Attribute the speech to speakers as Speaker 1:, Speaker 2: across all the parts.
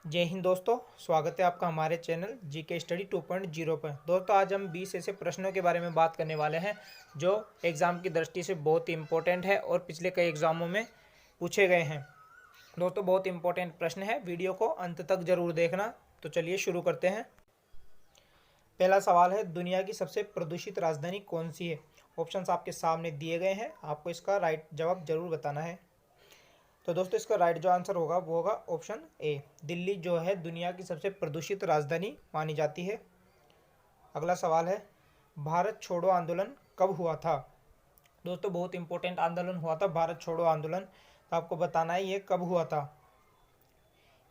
Speaker 1: जय हिंद दोस्तों, स्वागत है आपका हमारे चैनल जीके स्टडी 2.0 पर। दोस्तों आज हम 20 ऐसे प्रश्नों के बारे में बात करने वाले हैं जो एग्ज़ाम की दृष्टि से बहुत ही इम्पोर्टेंट है और पिछले कई एग्ज़ामों में पूछे गए हैं। दोस्तों बहुत इंपॉर्टेंट प्रश्न है, वीडियो को अंत तक जरूर देखना। तो चलिए शुरू करते हैं। पहला सवाल है, दुनिया की सबसे प्रदूषित राजधानी कौन सी है? ऑप्शंस आपके सामने दिए गए हैं, आपको इसका राइट जवाब जरूर बताना है। तो दोस्तों इसका राइट जो आंसर होगा वो होगा ऑप्शन ए, दिल्ली जो है दुनिया की सबसे प्रदूषित राजधानी मानी जाती है। अगला सवाल है, भारत छोड़ो आंदोलन कब हुआ था? दोस्तों बहुत इंपॉर्टेंट आंदोलन हुआ था भारत छोड़ो आंदोलन। तो आपको बताना है ये कब हुआ था।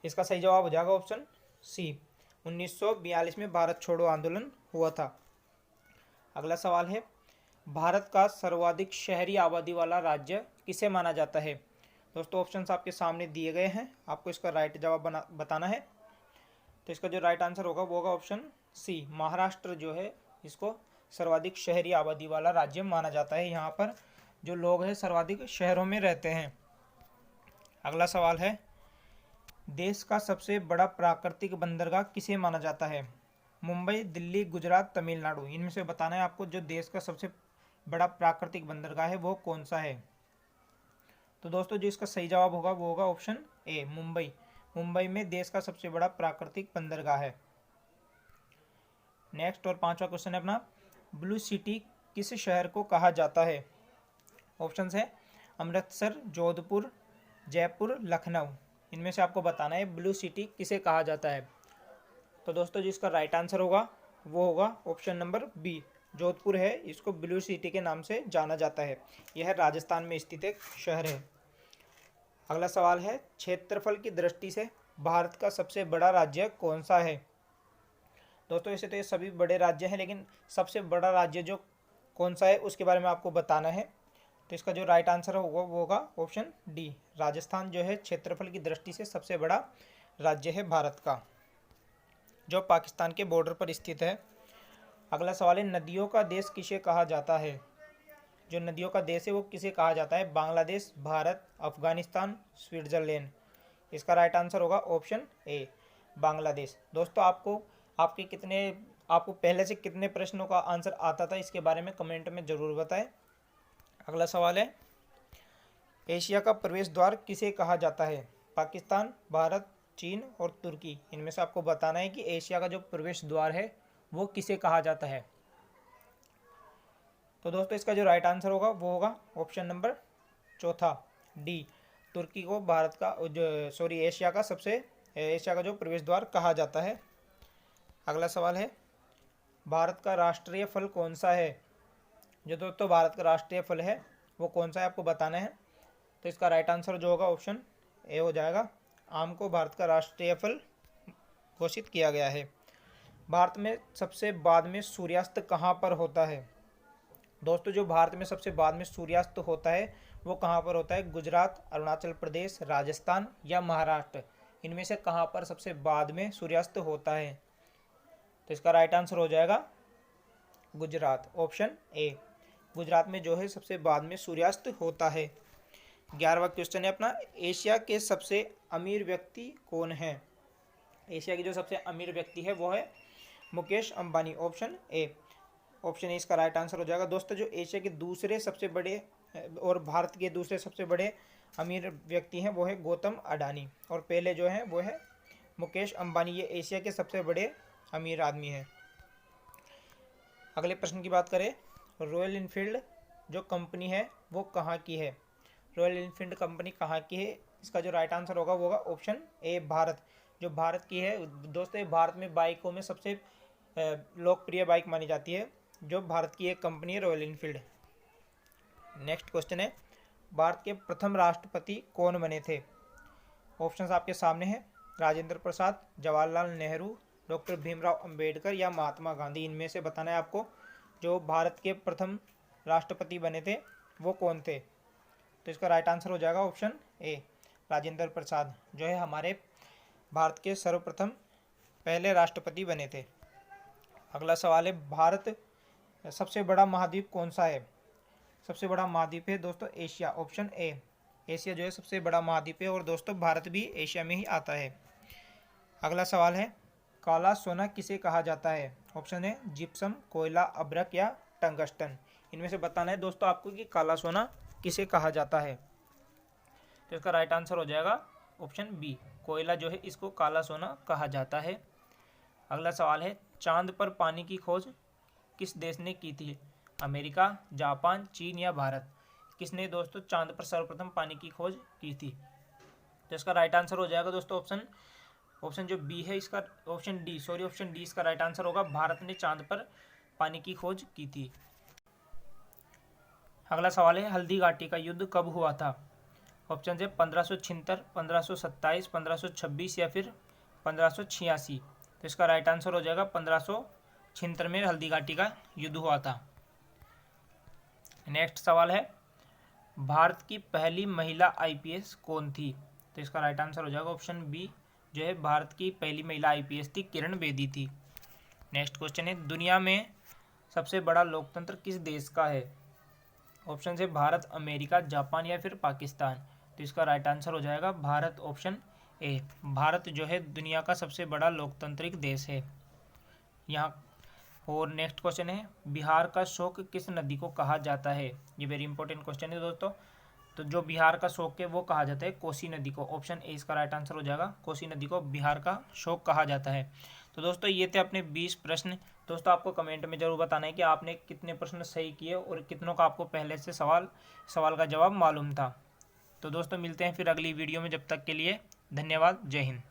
Speaker 1: इसका सही जवाब हो जाएगा ऑप्शन सी, 1942 में भारत छोड़ो आंदोलन हुआ था। अगला सवाल है, भारत का सर्वाधिक शहरी आबादी वाला राज्य किसे माना जाता है? दोस्तों ऑप्शंस आपके सामने दिए गए हैं, आपको इसका राइट जवाब बताना है। तो इसका जो राइट आंसर होगा वो होगा ऑप्शन सी, महाराष्ट्र जो है इसको सर्वाधिक शहरी आबादी वाला राज्य माना जाता है। यहाँ पर जो लोग हैं सर्वाधिक शहरों में रहते हैं। अगला सवाल है, देश का सबसे बड़ा प्राकृतिक बंदरगाह किसे माना जाता है? मुंबई, दिल्ली, गुजरात, तमिलनाडु, इनमें से बताना है आपको जो देश का सबसे बड़ा प्राकृतिक बंदरगाह है वो कौन सा है। तो दोस्तों जो इसका सही जवाब होगा वो होगा ऑप्शन ए, मुंबई। मुंबई में देश का सबसे बड़ा प्राकृतिक बंदरगाह है। नेक्स्ट और पांचवा क्वेश्चन है अपना, ब्लू सिटी किस शहर को कहा जाता है? ऑप्शंस है अमृतसर, जोधपुर, जयपुर, लखनऊ, इनमें से आपको बताना है ब्लू सिटी किसे कहा जाता है। तो दोस्तों जो इसका राइट आंसर होगा वो होगा ऑप्शन नंबर बी, जोधपुर है, इसको ब्लू सिटी के नाम से जाना जाता है। यह राजस्थान में स्थित एक शहर है। अगला सवाल है, क्षेत्रफल की दृष्टि से भारत का सबसे बड़ा राज्य कौन सा है? दोस्तों ऐसे तो ये सभी बड़े राज्य हैं, लेकिन सबसे बड़ा राज्य जो कौन सा है उसके बारे में आपको बताना है। तो इसका जो राइट आंसर होगा वो होगा ऑप्शन डी, राजस्थान जो है क्षेत्रफल की दृष्टि से सबसे बड़ा राज्य है भारत का, जो पाकिस्तान के बॉर्डर पर स्थित है। अगला सवाल है, नदियों का देश किसे कहा जाता है? जो नदियों का देश है वो किसे कहा जाता है? बांग्लादेश, भारत, अफगानिस्तान, स्विट्जरलैंड। इसका राइट आंसर होगा ऑप्शन ए, बांग्लादेश। दोस्तों आपको पहले से कितने प्रश्नों का आंसर आता था इसके बारे में कमेंट में ज़रूर बताएं। अगला सवाल है, एशिया का प्रवेश द्वार किसे कहा जाता है? पाकिस्तान, भारत, चीन और तुर्की, इनमें से आपको बताना है कि एशिया का जो प्रवेश द्वार है वो किसे कहा जाता है। तो दोस्तों इसका जो राइट आंसर होगा वो होगा ऑप्शन नंबर चौथा, डी, तुर्की को भारत का एशिया का जो प्रवेश द्वार कहा जाता है। अगला सवाल है, भारत का राष्ट्रीय फल कौन सा है? जो दोस्तों भारत का राष्ट्रीय फल है वो कौन सा है आपको बताना है। तो इसका राइट आंसर जो होगा ऑप्शन ए हो जाएगा, आम को भारत का राष्ट्रीय फल घोषित किया गया है। भारत में सबसे बाद में सूर्यास्त कहाँ पर होता है? दोस्तों जो भारत में सबसे बाद में सूर्यास्त होता है वो कहाँ पर होता है? गुजरात, अरुणाचल प्रदेश, राजस्थान या महाराष्ट्र, इनमें से कहाँ पर सबसे बाद में सूर्यास्त होता है? तो इसका राइट आंसर हो जाएगा गुजरात, ऑप्शन ए, गुजरात में जो है सबसे बाद में सूर्यास्त होता है। 11वां क्वेश्चन है अपना, एशिया के सबसे अमीर व्यक्ति कौन है? एशिया की जो सबसे अमीर व्यक्ति है वो है Mukesh Ambani, option A. Option A इसका राइट आंसर हो जाएगा। दोस्तों जो एशिया के दूसरे सबसे बड़े और भारत के दूसरे सबसे बड़े अमीर व्यक्ति हैं वो है गौतम अडानी, और पहले जो है वो है मुकेश अंबानी। ये एशिया के सबसे बड़े अमीर आदमी हैं। अगले प्रश्न की बात करें, रॉयल इनफील्ड जो कंपनी है वो कहाँ की है? रॉयल इनफील्ड कंपनी कहाँ की है? इसका जो राइट आंसर होगा वो होगा ऑप्शन ए, भारत, जो भारत की है। दोस्तों भारत में बाइकों में सबसे लोकप्रिय बाइक मानी जाती है, जो भारत की एक कंपनी है रॉयल इनफील्ड। नेक्स्ट क्वेश्चन है, भारत के प्रथम राष्ट्रपति कौन बने थे? ऑप्शंस आपके सामने हैं, राजेंद्र प्रसाद, जवाहरलाल नेहरू, डॉक्टर भीमराव अंबेडकर या महात्मा गांधी, इनमें से बताना है आपको जो भारत के प्रथम राष्ट्रपति बने थे वो कौन थे। तो इसका राइट आंसर हो जाएगा ऑप्शन ए, राजेंद्र प्रसाद, जो है हमारे भारत के सर्वप्रथम पहले राष्ट्रपति बने थे। अगला सवाल है, भारत सबसे बड़ा महाद्वीप कौन सा है? सबसे बड़ा महाद्वीप है दोस्तों एशिया, ऑप्शन ए, एशिया जो है सबसे बड़ा महाद्वीप है, और दोस्तों भारत भी एशिया में ही आता है। अगला सवाल है, काला सोना किसे कहा जाता है? ऑप्शन है जिप्सम, कोयला, अभ्रक या टंगस्टन। इनमें से बताना है दोस्तों आपको कि काला सोना किसे कहा जाता है। तो इसका राइट आंसर हो जाएगा ऑप्शन बी, कोयला जो है इसको काला सोना कहा जाता है। अगला सवाल है, चांद पर पानी की खोज किस देश ने की थी? अमेरिका, जापान, चीन या भारत? किसने दोस्तों चांद पर सर्वप्रथम पानी की खोज की थी? तो इसका राइट आंसर हो जाएगा दोस्तों ऑप्शन जो बी है इसका, ऑप्शन डी इसका राइट आंसर होगा। भारत ने चांद पर पानी की खोज की थी। अगला सवाल है, हल्दी घाटी का युद्ध कब हुआ था? ऑप्शन है 1576, 1527, 1526 या फिर 1586। तो इसका राइट आंसर हो जाएगा 1576 में हल्दी घाटी का युद्ध हुआ था। नेक्स्ट सवाल है, भारत की पहली महिला आईपीएस कौन थी? तो इसका राइट आंसर हो जाएगा ऑप्शन बी, जो है भारत की पहली महिला आईपीएस थी किरण बेदी थी। नेक्स्ट क्वेश्चन है, दुनिया में सबसे बड़ा लोकतंत्र किस देश का है? ऑप्शन है भारत, अमेरिका, जापान या फिर पाकिस्तान। तो इसका राइट आंसर हो जाएगा भारत, ऑप्शन ए। भारत जो है दुनिया का सबसे बड़ा लोकतांत्रिक देश है यहाँ। और नेक्स्ट क्वेश्चन है, बिहार का शोक किस नदी को कहा जाता है? ये वेरी इंपॉर्टेंट क्वेश्चन है दोस्तों। तो जो बिहार का शोक है वो कहा जाता है कोसी नदी को। ऑप्शन ए इसका राइट आंसर हो जाएगा, कोसी नदी को बिहार का शोक कहा जाता है। तो दोस्तों ये थे अपने 20 प्रश्न। दोस्तों आपको कमेंट में जरूर बताना है कि आपने कितने प्रश्न सही किए और कितनों का आपको पहले से सवाल का जवाब मालूम था। तो दोस्तों मिलते हैं फिर अगली वीडियो में, जब तक के लिए धन्यवाद, जय हिंद।